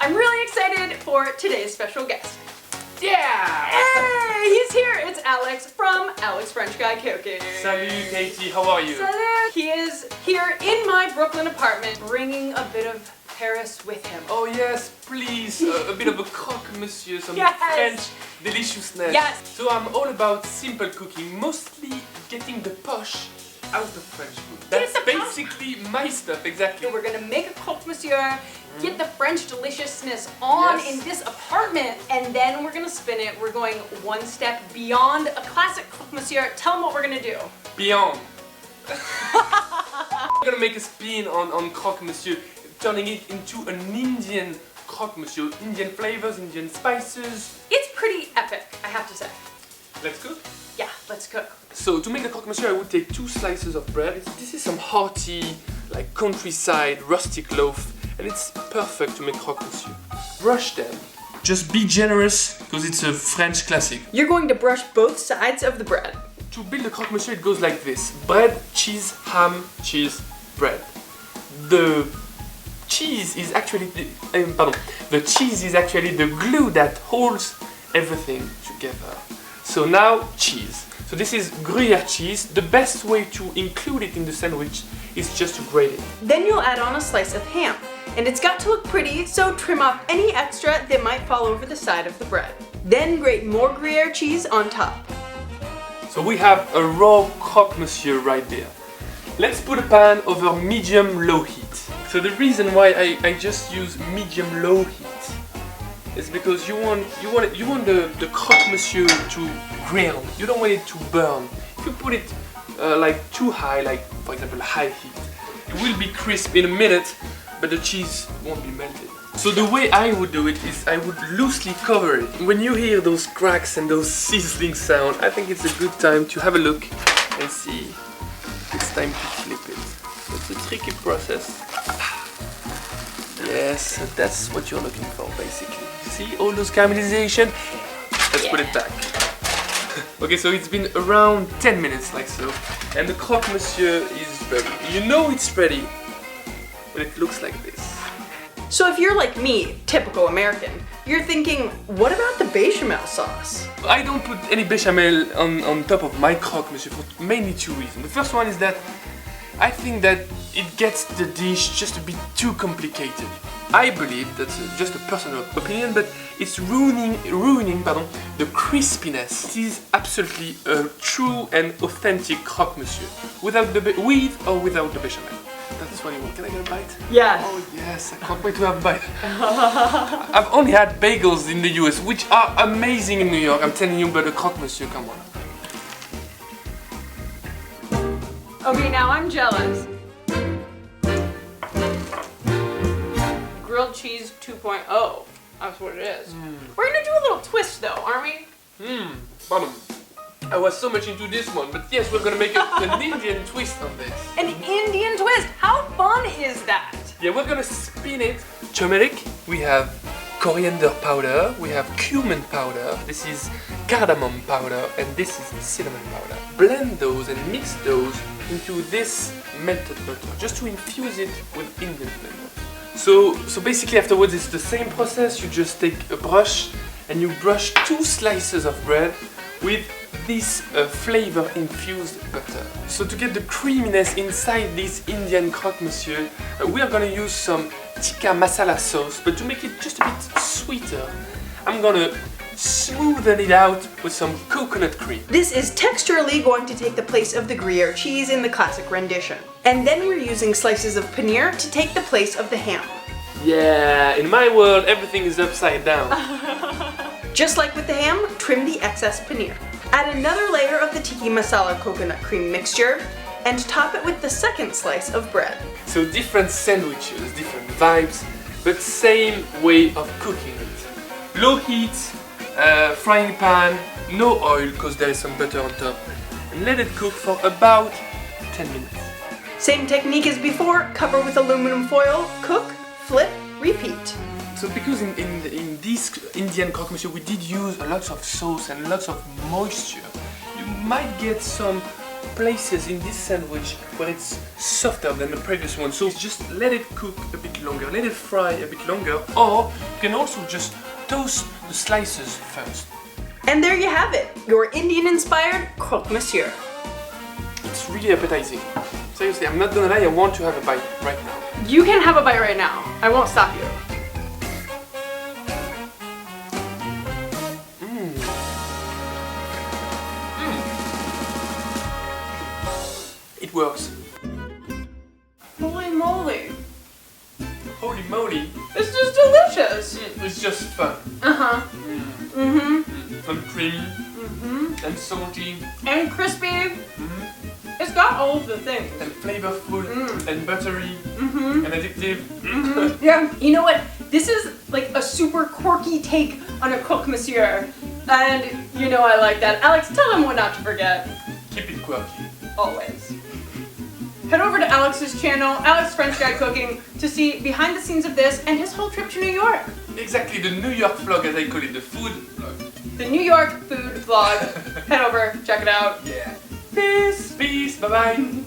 I'm really excited for today's special guest. Yeah! Hey, he's here. It's Alex from Alex French Guy KQ. Salut Katie, how are you? Salut! He is here in my Brooklyn apartment, bringing a bit of Paris with him. Oh yes, please, a bit of a croque monsieur, some Yes. French deliciousness. Yes. So I'm all about simple cooking, mostly getting the posh out of French food. That's basically my stuff, exactly. So we're gonna make a Croque Monsieur, get the French deliciousness on in this apartment, and then we're gonna spin it. We're going one step beyond a classic Croque Monsieur. Tell them what we're gonna do. Beyond. We're gonna make a spin on Croque Monsieur, turning it into an Indian Croque Monsieur. Indian flavors, Indian spices. It's pretty epic, I have to say. Let's cook? Yeah, let's cook. So to make the Croque Monsieur, I would take 2 slices of bread. This is some hearty, like countryside, rustic loaf, and it's perfect to make Croque Monsieur. Brush them. Just be generous, because it's a French classic. You're going to brush both sides of the bread. To build the Croque Monsieur, it goes like this. Bread, cheese, ham, cheese, bread. The cheese is actually the cheese is actually the glue that holds everything together. So now cheese. So this is Gruyère cheese. The best way to include it in the sandwich is just to grate it. Then you'll add on a slice of ham. And it's got to look pretty, so trim off any extra that might fall over the side of the bread. Then grate more Gruyère cheese on top. So we have a raw Croque Monsieur right there. Let's put a pan over medium-low heat. So the reason why I just use medium-low heat is because you want the Croque Monsieur to grill. You don't want it to burn. If you put it like too high, like for example high heat, it will be crisp in a minute, but the cheese won't be melted. So the way I would do it is I would loosely cover it. When you hear those cracks and those sizzling sound, I think it's a good time to have a look and see. It's time to flip it. It's a tricky process. Yes, that's what you're looking for basically. See all those caramelization? Let's put it back. Okay, so it's been around 10 minutes like so. And the Croque Monsieur is ready. You know it's ready when it looks like this. So if you're like me, typical American, you're thinking, what about the bechamel sauce? I don't put any bechamel on top of my Croque Monsieur for mainly 2 reasons. The first one is that I think that it gets the dish just a bit too complicated. I believe that's just a personal opinion, but it's ruining the crispiness. It is absolutely a true and authentic Croque Monsieur, with or without the bechamel. That's what you want. Can I get a bite? Yes. Oh yes, I can't wait to have a bite. I've only had bagels in the US, which are amazing in New York, I'm telling you, but a Croque Monsieur, come on. Okay, now I'm jealous. Grilled cheese 2.0. That's what it is. We're gonna do a little twist though, aren't we? Bottom. I was so much into this one, but yes, we're gonna make an Indian twist on this. An Indian twist! How fun is that? Yeah, we're gonna spin it. Turmeric, we have coriander powder, we have cumin powder, this is cardamom powder, and this is cinnamon powder. Blend those and mix those into this melted butter, just to infuse it with Indian flavor. So basically afterwards it's the same process. You just take a brush and you brush 2 slices of bread with this flavor infused butter. So to get the creaminess inside this Indian Croque Monsieur, we are gonna use some tikka masala sauce, but to make it just a bit sweeter, I'm gonna smoothen it out with some coconut cream. This is texturally going to take the place of the Gruyère cheese in the classic rendition. And then we're using slices of paneer to take the place of the ham. Yeah, in my world everything is upside down. Just like with the ham, trim the excess paneer. Add another layer of the tikka masala coconut cream mixture and top it with the second slice of bread. So different sandwiches, different vibes, but same way of cooking it. Low heat, frying pan, no oil because there is some butter on top, and let it cook for about 10 minutes. Same technique as before, cover with aluminum foil, cook, flip, repeat. So because in this Indian Croque Monsieur we did use lots of sauce and lots of moisture, you might get some places in this sandwich where it's softer than the previous one. So just let it cook a bit longer, let it fry a bit longer, or you can also just toast the slices first. And there you have it, your Indian-inspired Croque Monsieur. It's really appetizing. Seriously, I'm not gonna lie, I want to have a bite right now. You can have a bite right now. I won't stop you. It works. Holy moly. Holy moly. It's just delicious. It's just fun. Uh-huh. And creamy. And salty. And crispy. It's got all of the things. And flavorful. And buttery. And addictive. Yeah. You know what? This is like a super quirky take on a Croque Monsieur. And you know I like that. Alex, tell them what not to forget. Keep it quirky. Always. Head over to Alex's channel, Alex French Guy Cooking, to see behind the scenes of this and his whole trip to New York. Exactly, the New York vlog, as I call it, the food vlog. The New York food vlog. Head over, check it out. Yeah. Peace. Peace, bye-bye.